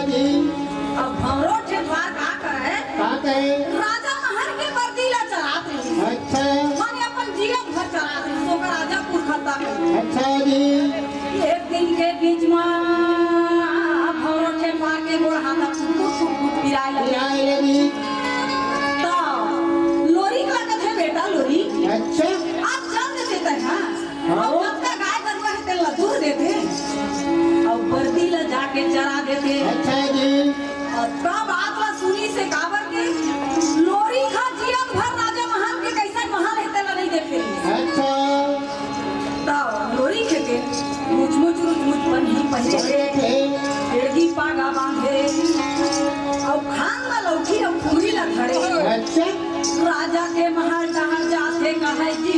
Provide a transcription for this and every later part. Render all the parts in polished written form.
जी। अब हमरो ठेठवार का कहे राजा महल के बर्दीला चलाते अच्छा माने अपन जीवन भर चलाते तो का राजा पुरखता में अच्छा जी। एक दिन के बीच में हमरो ठेठवार के गोड़ हाथा फुट पिराए लगे तो लोरी का लगत है बेटा लोरी अच्छा आप जान देते हैं हां और जब तक गाय गरुआ है तेल दूध देते और बर्दीला जाके चरा देते अच्छा जी। और तब आत्मा सुनी से काबर के लोरी खा जीवन भर राजा महल के कैसे महल है तेला नहीं देखे अच्छा तब लोरी के मुझ बनी पहले एड़ी पागा बांधे और खान में लौकी और पूरी ला धरे अच्छा राजा के महल जहाँ जाते कहे जी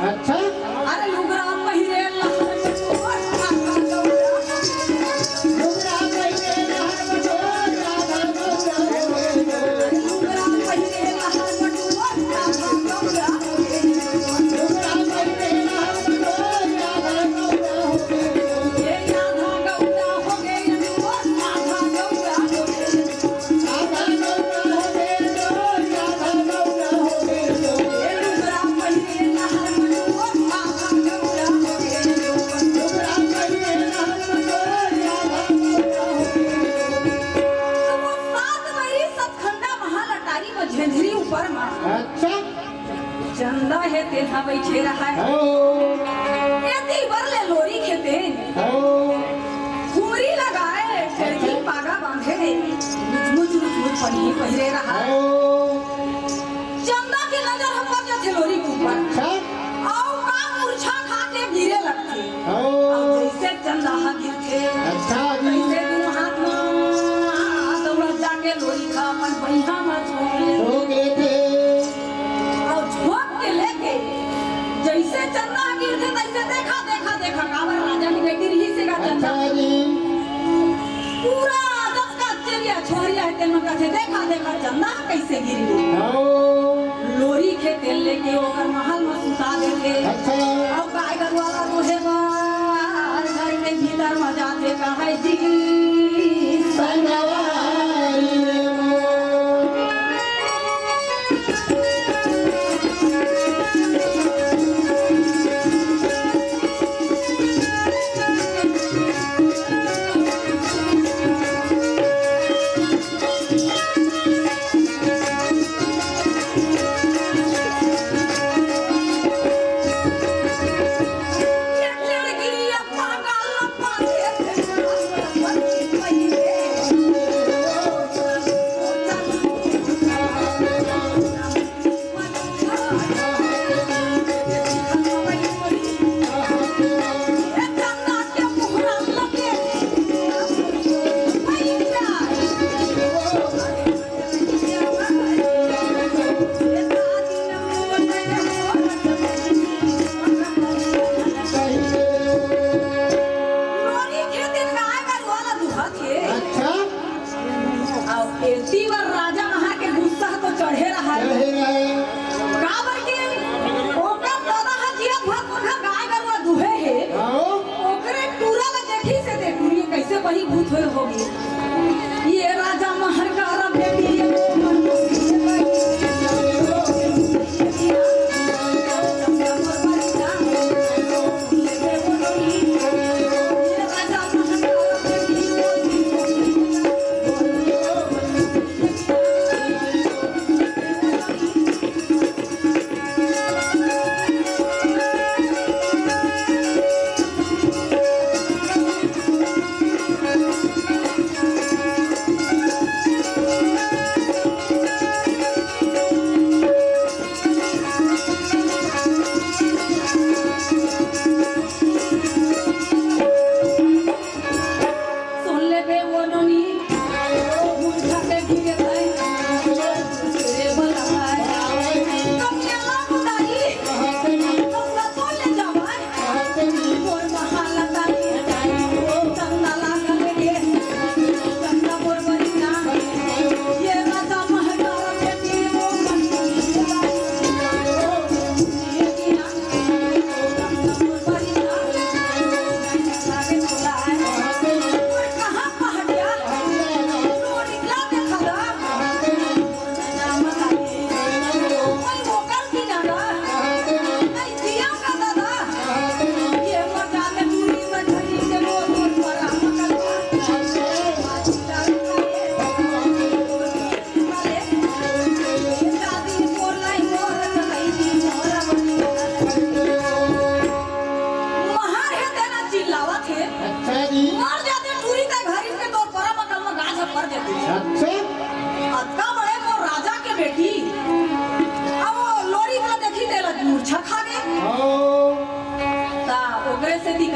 अच्छा अरे लुगरा पहिरे चंदा है तेना बैठे रहा है एती बरले लोरी खेते घुमरी लगाए खिड़की पागा बांधे मुझ पनी पहिरे रहा चंदा की नजर हम पर जाते लोरी के ऊपर आओ का मूर्छा खा के गिरे लगते जैसे चंदा हा गिरते कैसे दोनों हाथ में दौड़ जाके लोरी का अपन पहिया में छोड़ लेते जैसे चंदा गिरते तैसे देखा काबर राजा की बेटी रही से का चंदा पूरा दस का चलिया छोरिया है तेन कथे देखा चंदा कैसे गिरी लोरी के तेल लेके ओकर महल में सुता देते अब गाय गरुआ रोहे घर के भीतर में जाते कहे जी संगवा थोड़े होगी ये राजा महरकार बेटी ये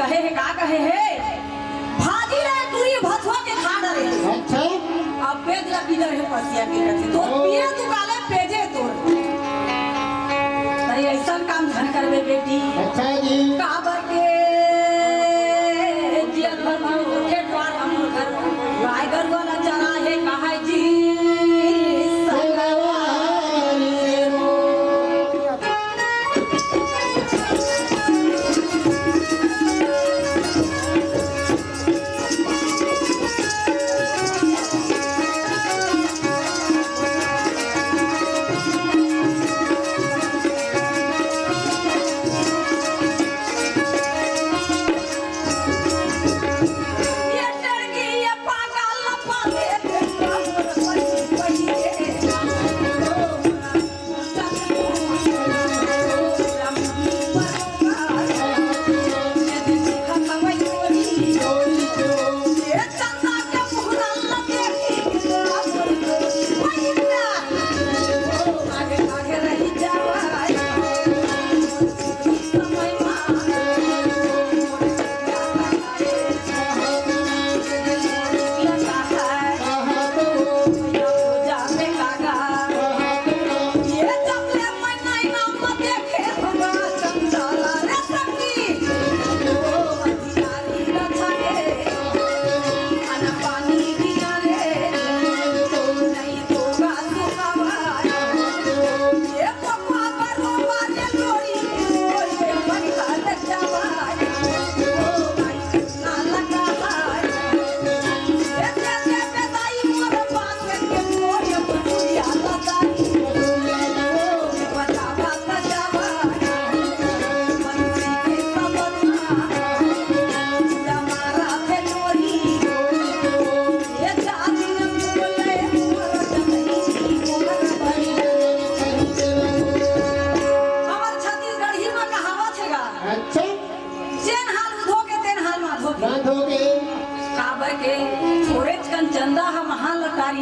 कहे है का कहे है भाजी रे तुरी भथवा के खा डरे अच्छा अब पेज ला पीलर है पसिया के रखे तो पिए तू काले पेजे तो नहीं ऐसा काम धन करबे बेटी अच्छा जी काबर के जेल भर में उठे द्वार हम घर रायगढ़ वाला चला है कहा जी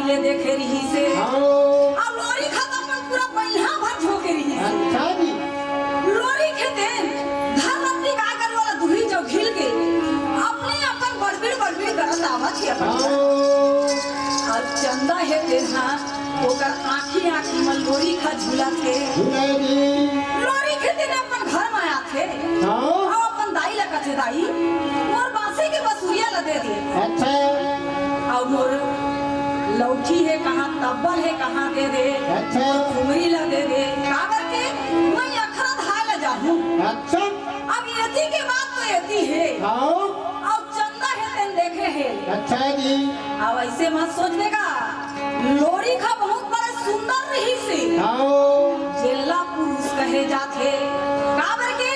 ले देखे रही से अब लोरी खत्म में पूरा पहिया भर झोके रही अच्छा जी लोरी खेते धर्म अपनी काय कर वाला दुही जो खिल के अपने अपन बड़बड़ करत आवत है अब चंदा है तेहा ओकर आँखी में लोरी खा झूला थे लोरी खेते ने अपन घर में आया थे और अपन दाई लगा थे दाई और बासे के बसुरिया लदे दे अच्छा और मोर लौठी है कहाँ तब्बल है कहाँ दे दे अच्छा घुमरी ला दे दे काबर के मैं अखरा धाय ला जाऊं अच्छा अब यति के बात तो यति है आओ अब चंदा है तेन देखे है गेल। अच्छा जी। अब ऐसे मत सोचेगा लोरी का बहुत बड़ा सुंदर रही से जेला पुरुष कहे जाते काबर के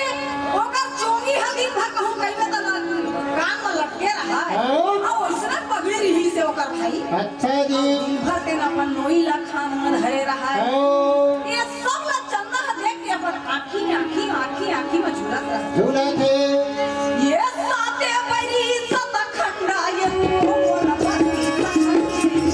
ओकर चोंगी हदीन भर कहूं कहिबे त कान में लटके रहा है और ओइसना पगड़ी रही से ओकर भाई। अच्छा जी। दिन भर के अपन नोई ला खान में धरे रहा है ये सब ला चंदा देख के अपन आँखी में झूलत रहा झूलत है ये साते बरी सत खंडा ये मोर पति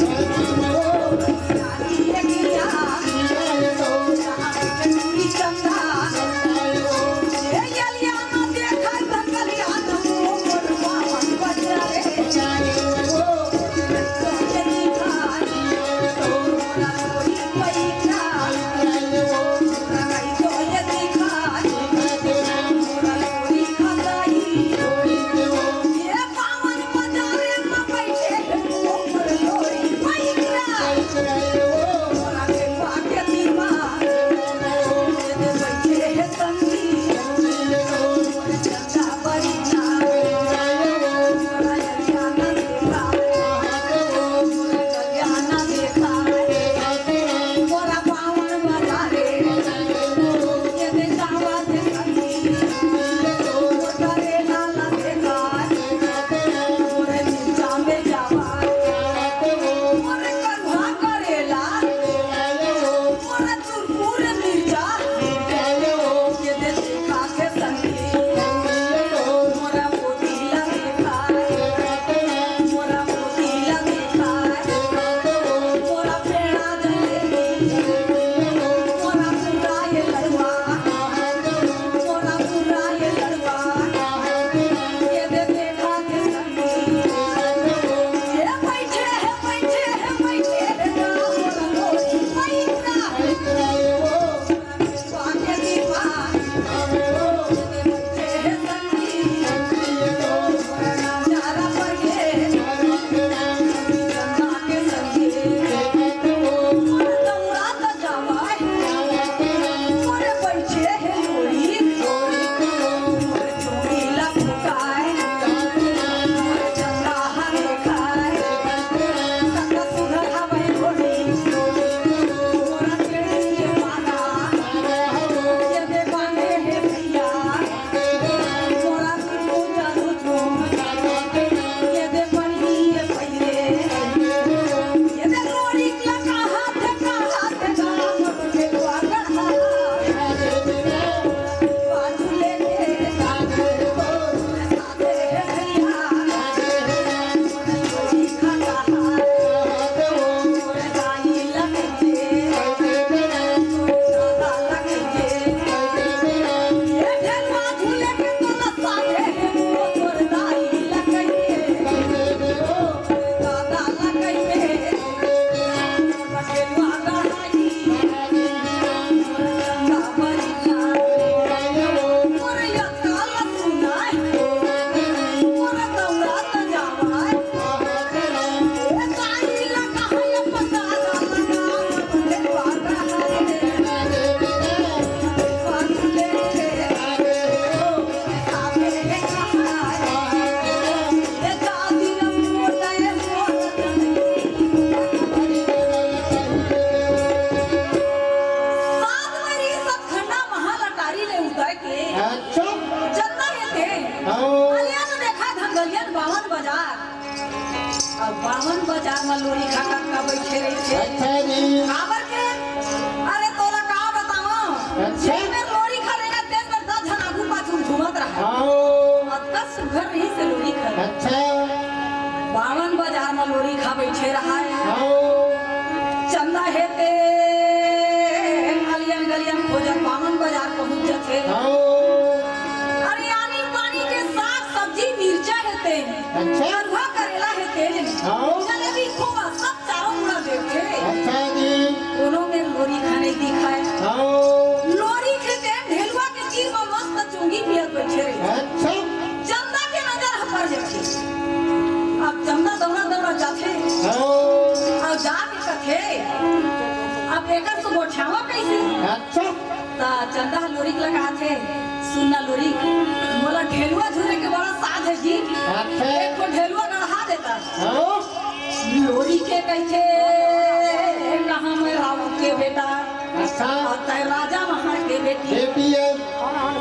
बावन बाजार में लोरी खा का बैठे रही थे। अच्छा जी। काबर के अरे तोला का बताओ अच्छा में लोरी खरेगा तेज में 10 जन आगू पाछू घूमत रहा अतका सुघर रही से लोरी खा। अच्छा बावन बाजार में लोरी खा बैठे रहा है चंदा हेते गलियन गलियन खोजत बावन बाजार पहुंच जाते अरे यानी पानी के साग सब्जी मिर्चा हेते अच्छा अरवा करेला हेते जलेबी खोआ सब चारों मुड़ा देखे। अच्छा जी। दोनों में लोरी खाने दिखाए लोरी खेते ढेलुआ के तीर में मस्त चुंगी पियत बैठे रही। अच्छा चंदा के नजर पर जाते अब चंदा दौड़ा दौड़ा जाते और जाके कथे अब एकर तो गोठावा कैसे। अच्छा ता चंदा लोरी लगा थे सुनना लोरी बोला ढेलुआ झूले के बड़ा साथ है जी। अच्छा एक को ढेलुआ गढ़ा देता आओ लोरी के कैसे कहाँ में रावण के बेटा अच्छा और तय राजा महान के बेटी बेटिया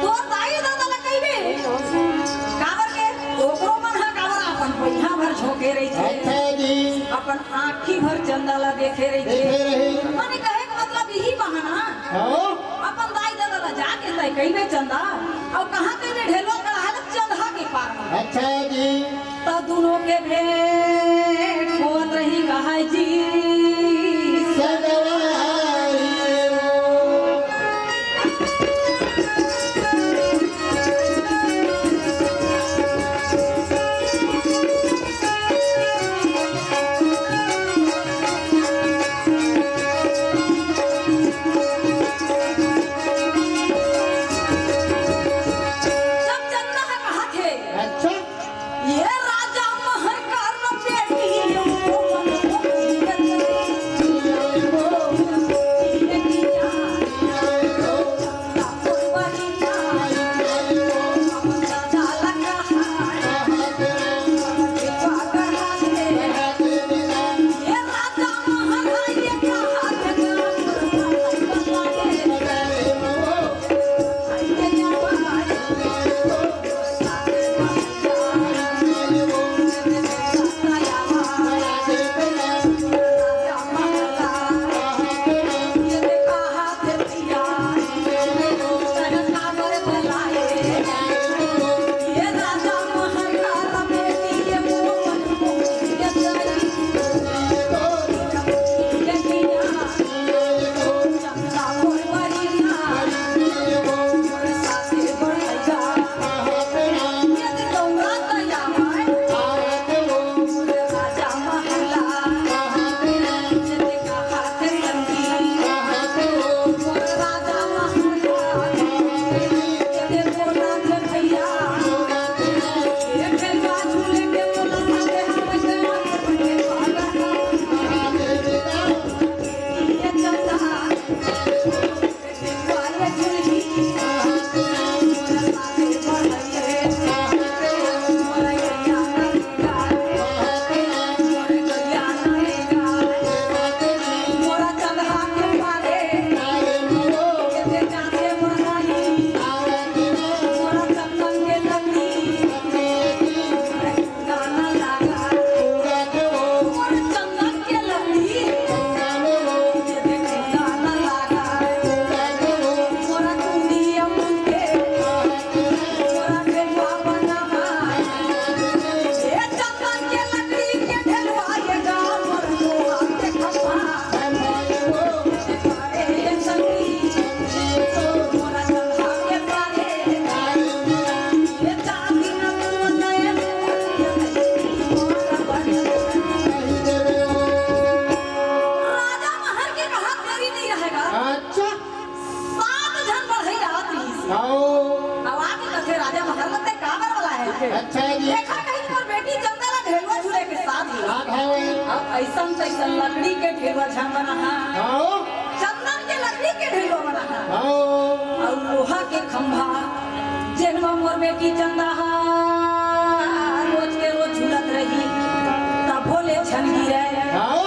तो ताई दादा लगैबे काबर के ओकरो मन हा काबर अपन पहिया भर झोके रही थे अच्छा जी अपन आँखी भर चंदाला देखे रही देखे थे रही माने कहे का मतलब यही बहाना आओ अपन दाई दादा ला जाके तय कइबे चंदा और कहाँ कइबे ढेलो कड़ाहत चंदा के पार में अच्छा जी तो दोनों के भेंट होत रही कहाई जी सगवारी जब चंदा कहा थे अच्छा ये राजा महर का बेटी अच्छा जी देखा कहीं पर बेटी चंदा ला ढेलवा झूले के साथ ही हां भाई अब ऐसन तैसन लकड़ी के ढेलवा झम बना है आओ चंदन के लकड़ी के ढेलवा बना है आओ और लोहा के खंभा जेनमा मोर बेटी चंदा हा रोज के रोज झूलत रही तब भोले छन गिरे आओ